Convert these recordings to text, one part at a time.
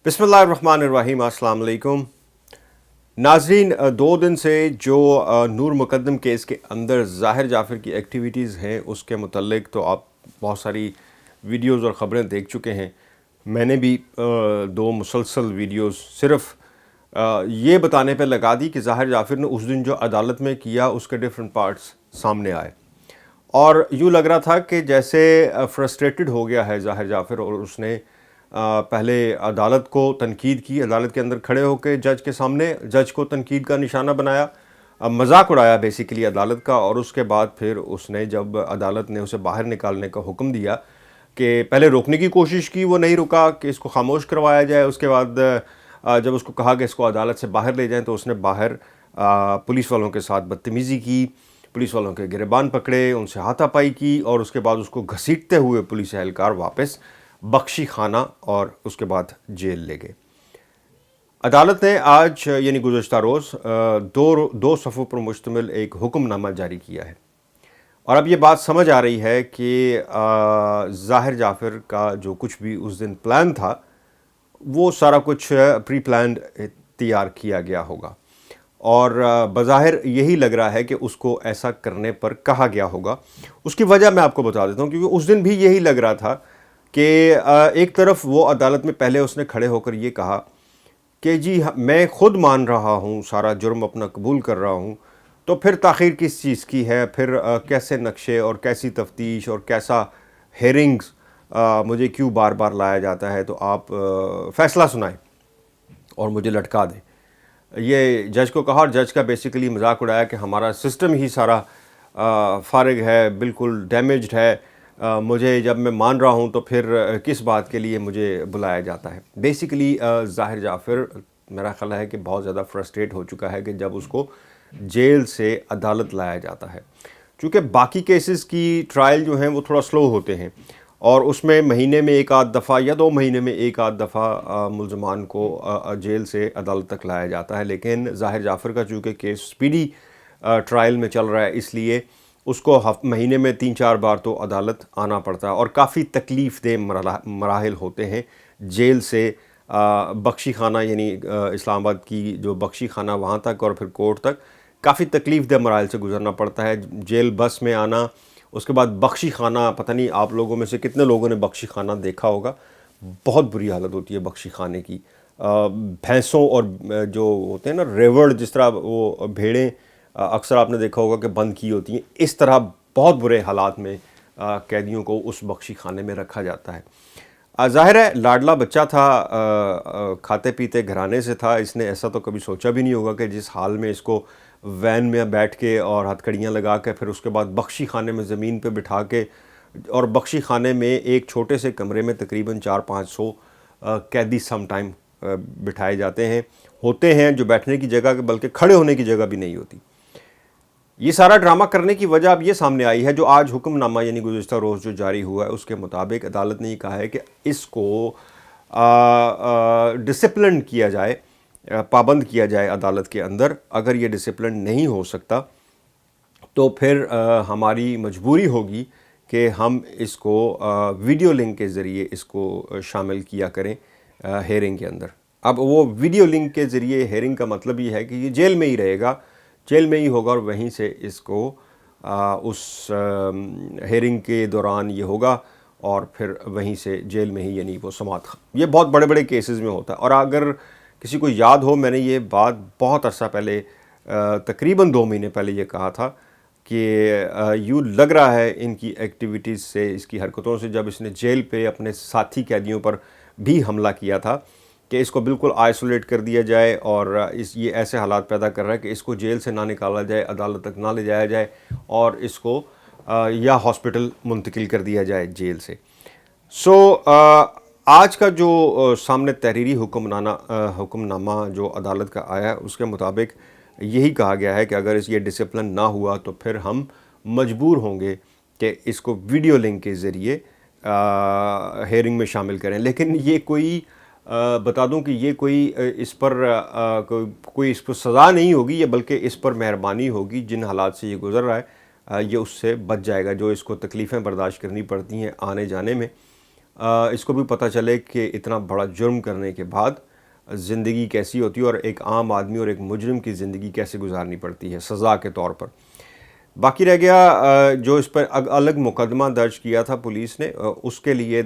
بسم اللہ الرحمن الرحیم۔ السلام علیکم ناظرین، 2 دن سے جو نور مقدم کیس کے اندر ظاہر جعفر کی ایکٹیویٹیز ہیں اس کے متعلق تو آپ بہت ساری ویڈیوز اور خبریں دیکھ چکے ہیں۔ میں نے بھی 2 مسلسل ویڈیوز صرف یہ بتانے پہ لگا دی کہ ظاہر جعفر نے اس دن جو عدالت میں کیا اس کے ڈیفرنٹ پارٹس سامنے آئے، اور یوں لگ رہا تھا کہ جیسے فرسٹریٹڈ ہو گیا ہے ظاہر جعفر، اور اس نے پہلے عدالت کو تنقید کی، عدالت کے اندر کھڑے ہو کے جج کے سامنے جج کو تنقید کا نشانہ بنایا، مذاق اڑایا بیسیکلی عدالت کا، اور اس کے بعد پھر اس نے جب عدالت نے اسے باہر نکالنے کا حکم دیا کہ پہلے روکنے کی کوشش کی، وہ نہیں رکا کہ اس کو خاموش کروایا جائے، اس کے بعد جب اس کو کہا کہ اس کو عدالت سے باہر لے جائیں تو اس نے باہر پولیس والوں کے ساتھ بدتمیزی کی، پولیس والوں کے گریبان پکڑے، ان سے ہاتھا پائی کی، اور اس کے بعد اس کو گھسیٹتے ہوئے پولیس اہلکار واپس بخشی خانہ اور اس کے بعد جیل لے گئے۔ عدالت نے آج یعنی گزشتہ روز دو صفحوں پر مشتمل ایک حکم نامہ جاری کیا ہے، اور اب یہ بات سمجھ آ رہی ہے کہ ظاہر جعفر کا جو کچھ بھی اس دن پلان تھا وہ سارا کچھ پری پلانڈ تیار کیا گیا ہوگا، اور بظاہر یہی لگ رہا ہے کہ اس کو ایسا کرنے پر کہا گیا ہوگا۔ اس کی وجہ میں آپ کو بتا دیتا ہوں، کیونکہ اس دن بھی یہی لگ رہا تھا کہ ایک طرف وہ عدالت میں پہلے اس نے کھڑے ہو کر یہ کہا کہ جی میں خود مان رہا ہوں، سارا جرم اپنا قبول کر رہا ہوں، تو پھر تاخیر کس چیز کی ہے، پھر کیسے نقشے اور کیسی تفتیش اور کیسا ہیرنگز مجھے کیوں بار بار لایا جاتا ہے، تو آپ فیصلہ سنائیں اور مجھے لٹکا دیں۔ یہ جج کو کہا، اور جج کا بیسیکلی مذاق اڑایا کہ ہمارا سسٹم ہی سارا فارغ ہے، بالکل ڈیمیجڈ ہے، مجھے جب میں مان رہا ہوں تو پھر کس بات کے لیے مجھے بلایا جاتا ہے۔ بیسیکلی ظاہر جعفر میرا خیال ہے کہ بہت زیادہ فرسٹریٹ ہو چکا ہے کہ جب اس کو جیل سے عدالت لایا جاتا ہے، چونکہ باقی کیسز کی ٹرائل جو ہیں وہ تھوڑا سلو ہوتے ہیں، اور اس میں مہینے میں ایک آدھ دفعہ یا 2 مہینے میں ایک آدھ دفعہ ملزمان کو جیل سے عدالت تک لایا جاتا ہے، لیکن ظاہر جعفر کا چونکہ کیس سپیڈی ٹرائل میں چل رہا ہے، اس لیے اس کو مہینے میں 3-4 بار تو عدالت آنا پڑتا ہے، اور کافی تکلیف دہ مراحل ہوتے ہیں جیل سے بخشی خانہ، یعنی اسلام آباد کی جو بخشی خانہ وہاں تک اور پھر کورٹ تک کافی تکلیف دہ مراحل سے گزرنا پڑتا ہے۔ جیل بس میں آنا، اس کے بعد بخشی خانہ، پتہ نہیں آپ لوگوں میں سے کتنے لوگوں نے بخشی خانہ دیکھا ہوگا، بہت بری حالت ہوتی ہے بخشی خانے کی۔ بھینسوں اور جو ہوتے ہیں نا ریوڑ، جس طرح وہ بھیڑیں اکثر آپ نے دیکھا ہوگا کہ بند کی ہوتی ہیں، اس طرح بہت برے حالات میں قیدیوں کو اس بخشی خانے میں رکھا جاتا ہے۔ ظاہر ہے لاڈلا بچہ تھا، کھاتے پیتے گھرانے سے تھا، اس نے ایسا تو کبھی سوچا بھی نہیں ہوگا کہ جس حال میں اس کو وین میں بیٹھ کے اور ہتھکڑیاں لگا کے پھر اس کے بعد بخشی خانے میں زمین پہ بٹھا کے، اور بخشی خانے میں ایک چھوٹے سے کمرے میں تقریباً 400-500 قیدی سم ٹائم بٹھائے جاتے ہیں، ہوتے ہیں جو بیٹھنے کی جگہ بلکہ کھڑے ہونے کی جگہ بھی نہیں ہوتی۔ یہ سارا ڈرامہ کرنے کی وجہ اب یہ سامنے آئی ہے، جو آج حکم نامہ یعنی گزشتہ روز جو جاری ہوا ہے اس کے مطابق عدالت نے یہ کہا ہے کہ اس کو ڈسپلن کیا جائے، پابند کیا جائے عدالت کے اندر۔ اگر یہ ڈسپلن نہیں ہو سکتا تو پھر ہماری مجبوری ہوگی کہ ہم اس کو ویڈیو لنک کے ذریعے اس کو شامل کیا کریں ہیرنگ کے اندر۔ اب وہ ویڈیو لنک کے ذریعے ہیرنگ کا مطلب یہ ہے کہ یہ جیل میں ہی رہے گا، جیل میں ہی ہوگا، اور وہیں سے اس کو اس ہیرنگ کے دوران یہ ہوگا، اور پھر وہیں سے جیل میں ہی یعنی وہ سماعت۔ یہ بہت بڑے بڑے کیسز میں ہوتا ہے، اور اگر کسی کو یاد ہو، میں نے یہ بات بہت عرصہ پہلے تقریباً 2 مہینے پہلے یہ کہا تھا کہ یوں لگ رہا ہے ان کی ایکٹیویٹیز سے، اس کی حرکتوں سے، جب اس نے جیل پہ اپنے ساتھی قیدیوں پر بھی حملہ کیا تھا، کہ اس کو بالکل آئسولیٹ کر دیا جائے، اور یہ ایسے حالات پیدا کر رہا ہے کہ اس کو جیل سے نہ نکالا جائے، عدالت تک نہ لے جایا جائے، اور اس کو یا ہاسپٹل منتقل کر دیا جائے جیل سے۔ آج کا جو سامنے تحریری حکم نامہ جو عدالت کا آیا ہے، اس کے مطابق یہی کہا گیا ہے کہ اگر یہ ڈسپلن نہ ہوا تو پھر ہم مجبور ہوں گے کہ اس کو ویڈیو لنک کے ذریعے ہیرنگ میں شامل کریں۔ لیکن یہ کوئی بتا دوں کہ یہ کوئی اس پر کوئی اس پر سزا نہیں ہوگی، یہ بلکہ اس پر مہربانی ہوگی۔ جن حالات سے یہ گزر رہا ہے یہ اس سے بچ جائے گا، جو اس کو تکلیفیں برداشت کرنی پڑتی ہیں آنے جانے میں، اس کو بھی پتہ چلے کہ اتنا بڑا جرم کرنے کے بعد زندگی کیسی ہوتی ہے اور ایک عام آدمی اور ایک مجرم کی زندگی کیسے گزارنی پڑتی ہے سزا کے طور پر۔ باقی رہ گیا جو اس پر الگ مقدمہ درج کیا تھا پولیس نے، اس کے لیے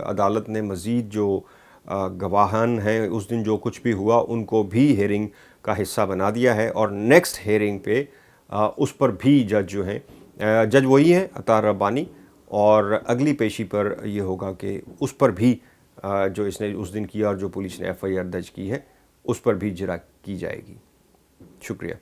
عدالت نے مزید جو گواہان ہیں اس دن جو کچھ بھی ہوا ان کو بھی ہیرنگ کا حصہ بنا دیا ہے، اور نیکسٹ ہیرنگ پہ اس پر بھی جج جو ہیں، جج وہی ہیں عطار ربانی، اور اگلی پیشی پر یہ ہوگا کہ اس پر بھی جو اس نے اس دن کیا اور جو پولیس نے ایف آئی آر درج کی ہے اس پر بھی اجرا کی جائے گی۔ شکریہ۔